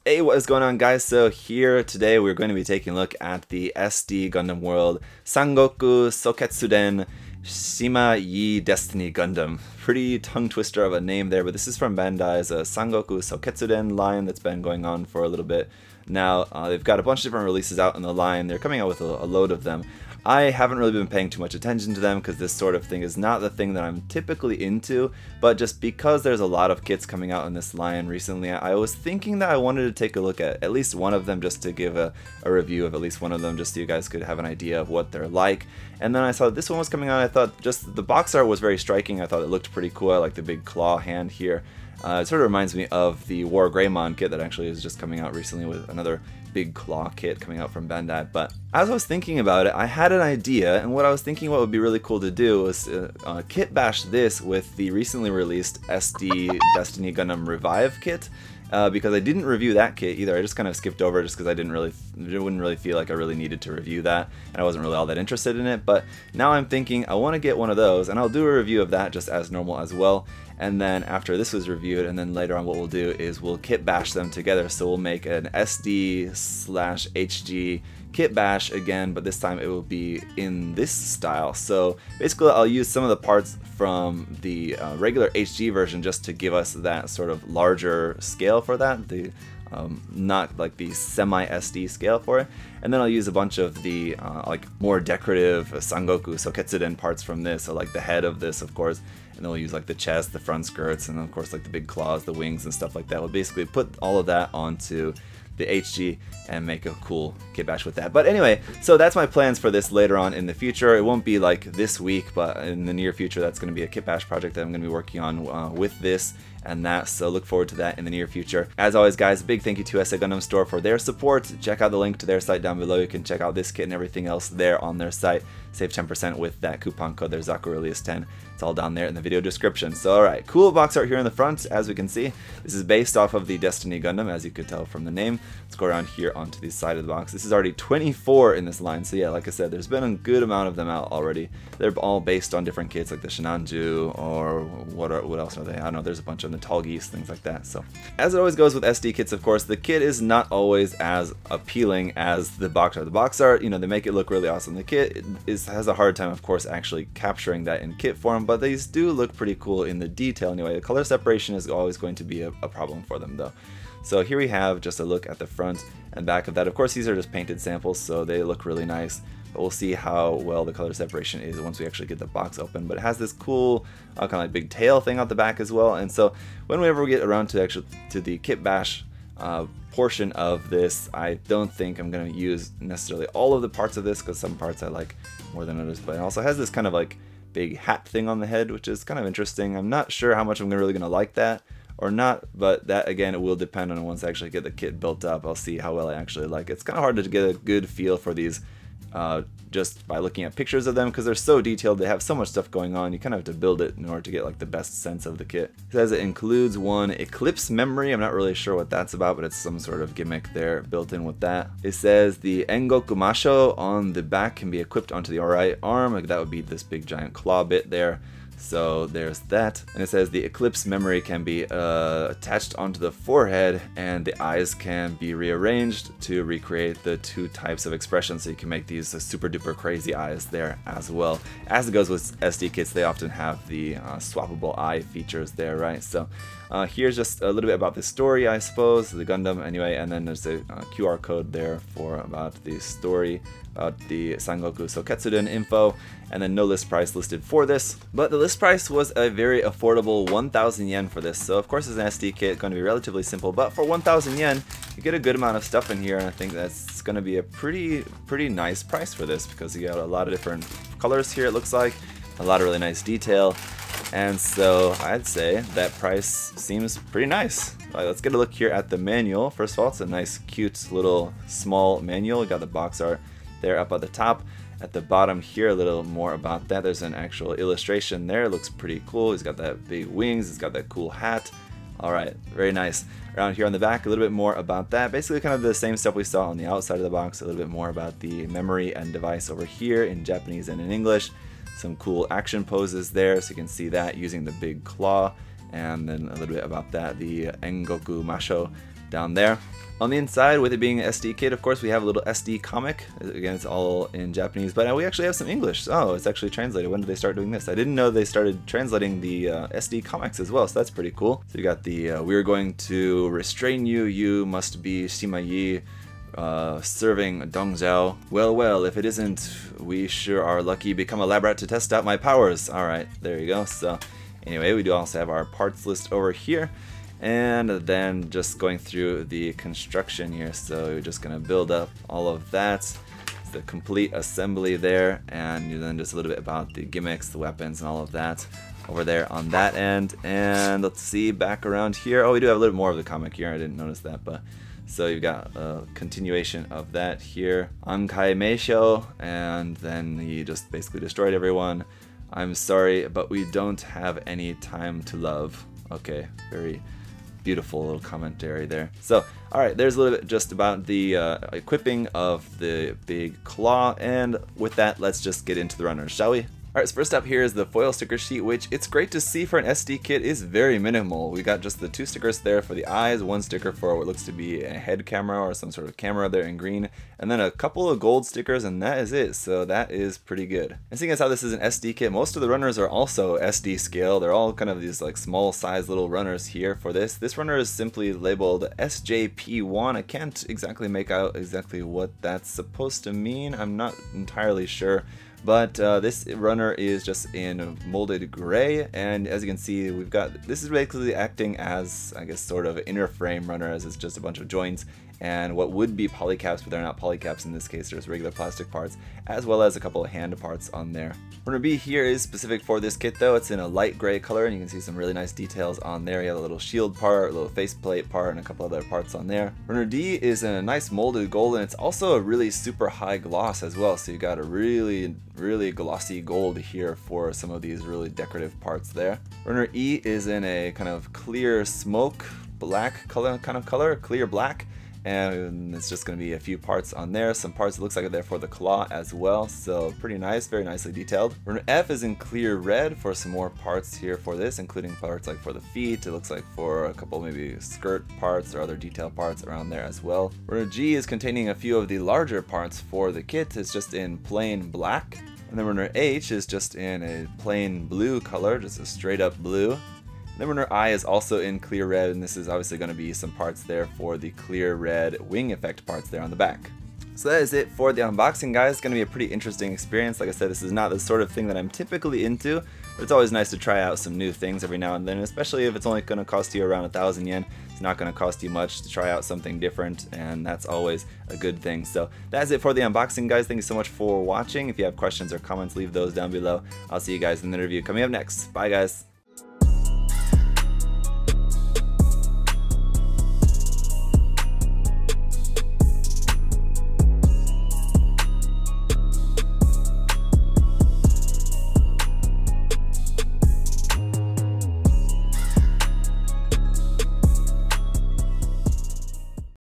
Hey, what is going on, guys? So here today we're going to be taking a look at the SD Gundam World Sangoku Soketsuden Sima Yi Destiny Gundam. Pretty tongue twister of a name there, but this is from Bandai's Sangoku Soketsuden line that's been going on for a little bit now. They've got a bunch of different releases out in the line. They're coming out with a load of them. I haven't really been paying too much attention to them because this sort of thing is not the thing that I'm typically into, but just because there's a lot of kits coming out in this line recently, I was thinking that I wanted to take a look at least one of them just to give a review of at least one of them, just so you guys could have an idea of what they're like. And then I saw this one was coming out. I thought just the box art was very striking. I thought it looked pretty cool. I like the big claw hand here. It sort of reminds me of the War Greymon kit that actually is just coming out recently with another big claw kit coming out from Bandai. But as I was thinking about it, I had an idea, and what I was thinking what would be really cool to do was kit bash this with the recently released SD Destiny Gundam Revive kit. Because I didn't review that kit either. I just kind of skipped over it just because I wouldn't really feel like I really needed to review that, and I wasn't really all that interested in it. But now I'm thinking I want to get one of those, and I'll do a review of that just as normal as well. And then after this was reviewed, and then later on what we'll do is we'll kit bash them together. So we'll make an SD/HG kit bash again, but this time it will be in this style. So basically I'll use some of the parts from the regular HG version just to give us that sort of larger scale for that, the not like the semi-SD scale for it. And then I'll use a bunch of the like more decorative Sangoku Soketsuden parts from this, so like the head of this, of course, and then we'll use like the chest, the front skirts, and then of course like the big claws, the wings and stuff like that. We'll basically put all of that onto the HG and make a cool kit bash with that. But anyway, so that's my plans for this later on in the future. It won't be like this week, but in the near future that's going to be a kit bash project that I'm going to be working on with this and that, so look forward to that in the near future. As always, guys, big thank you to SA Gundam Store for their support. Check out the link to their site down below. You can check out this kit and everything else there on their site. Save 10% with that coupon code there, ZakuAurelius10. It's all down there in the video description. So alright, cool box art here in the front, as we can see. This is based off of the Destiny Gundam, as you could tell from the name. Let's go around here onto the side of the box. This is already 24 in this line, so yeah, like I said, there's been a good amount of them out already. They're all based on different kits, like the Shinanju, or what else are they? I don't know, there's a bunch of the Talgeese, things like that. So, as it always goes with SD kits, of course, the kit is not always as appealing as the box art. The box art, you know, they make it look really awesome. The kit has a hard time, of course, actually capturing that in kit form, but these do look pretty cool in the detail anyway. The color separation is always going to be a problem for them, though. So here we have just a look at the front and back of that. Of course, these are just painted samples, so they look really nice. But we'll see how well the color separation is once we actually get the box open. But it has this cool kind of like big tail thing out the back as well. And so whenever we get around to the kit bash portion of this, I don't think I'm going to use necessarily all of the parts of this, because some parts I like more than others. But it also has this kind of like big hat thing on the head, which is kind of interesting. I'm not sure how much I'm really going to like that or not, but that again, it will depend on once I actually get the kit built up. I'll see how well I actually like it. It's kind of hard to get a good feel for these just by looking at pictures of them, because they're so detailed, they have so much stuff going on. You kind of have to build it in order to get like the best sense of the kit. It says it includes one Eclipse memory. I'm not really sure what that's about, but it's some sort of gimmick there built in with that. It says the Engoku Masho on the back can be equipped onto the right arm. Like that would be this big giant claw bit there. So there's that, and it says the Eclipse memory can be attached onto the forehead, and the eyes can be rearranged to recreate the two types of expressions, so you can make these super duper crazy eyes there as well. As it goes with SD kits, they often have the swappable eye features there, right? So here's just a little bit about the story, I suppose, the Gundam anyway, and then there's a QR code there for about the story, about the Sangoku Soketsuden info, and then no list price listed for this. But the list price was a very affordable 1,000 yen for this. So of course it's an SD kit, going to be relatively simple, but for 1,000 yen, you get a good amount of stuff in here, and I think that's going to be a pretty nice price for this, because you got a lot of different colors here, it looks like, a lot of really nice detail. And so I'd say that price seems pretty nice. Alright, let's get a look here at the manual. First of all, it's a nice, cute, little, small manual. We got the box art there up at the top. At the bottom here, a little more about that. There's an actual illustration there. It looks pretty cool. He's got that big wings. He's got that cool hat. Alright, very nice. Around here on the back, a little bit more about that. Basically kind of the same stuff we saw on the outside of the box. A little bit more about the memory and device over here in Japanese and in English. Some cool action poses there, so you can see that using the big claw. And then a little bit about that, the Engoku Masho down there. On the inside, with it being an SD kit, of course, we have a little SD comic. Again, it's all in Japanese, but we actually have some English. Oh, it's actually translated. When did they start doing this? I didn't know they started translating the SD comics as well, so that's pretty cool. So you got the, we're going to restrain you, you must be Shimayi, serving Dongzhao. Well, well, if it isn't, we sure are lucky. Become a lab rat to test out my powers. Alright, there you go. So anyway, we do also have our parts list over here. And then just going through the construction here, so we're just going to build up all of that. It's the complete assembly there, and then just a little bit about the gimmicks, the weapons, and all of that over there on that end. And let's see, back around here. Oh, we do have a little more of the comic here. I didn't notice that, but so you've got a continuation of that here. Ankai Meisho, and then he just basically destroyed everyone. I'm sorry, but we don't have any time to love. Okay, very beautiful little commentary there. So, alright, there's a little bit just about the equipping of the big claw, and with that, let's just get into the runners, shall we? Alright, so first up here is the foil sticker sheet, which it's great to see for an SD kit is very minimal. We got just the 2 stickers there for the eyes, 1 sticker for what looks to be a head camera or some sort of camera there in green, and then a couple of gold stickers, and that is it. So that is pretty good. And seeing as how this is an SD kit, most of the runners are also SD scale. They're all kind of these like small size little runners here for this. This runner is simply labeled SJP1. I can't exactly make out exactly what that's supposed to mean. I'm not entirely sure. But this runner is just in molded gray, and as you can see, we've got, this is basically acting as, I guess, sort of inner frame runner, as it's just a bunch of joints and what would be polycaps, but they're not polycaps in this case. There's regular plastic parts, as well as a couple of hand parts on there. Runner B here is specific for this kit though. It's in a light gray color, and you can see some really nice details on there. You have a little shield part, a little faceplate part, and a couple other parts on there. Runner D is in a nice molded gold, and it's also a really super high gloss as well. So you got a really glossy gold here for some of these really decorative parts there. Runner E is in a kind of clear smoke black color, clear black. And it's just going to be a few parts on there. Some parts, it looks like they're for the claw as well, so pretty nice, very nicely detailed. Runner F is in clear red for some more parts here for this, including parts like for the feet. It looks like for a couple maybe skirt parts or other detail parts around there as well. Runner G is containing a few of the larger parts for the kit. It's just in plain black. And then Runner H is just in a plain blue color, just a straight up blue. Then Runner I is also in clear red, and this is obviously going to be some parts there for the clear red wing effect parts there on the back. So that is it for the unboxing, guys. It's going to be a pretty interesting experience. Like I said, this is not the sort of thing that I'm typically into, but it's always nice to try out some new things every now and then, especially if it's only going to cost you around 1,000 yen. It's not going to cost you much to try out something different, and that's always a good thing. So that's it for the unboxing, guys. Thank you so much for watching. If you have questions or comments, leave those down below. I'll see you guys in the review coming up next. Bye, guys.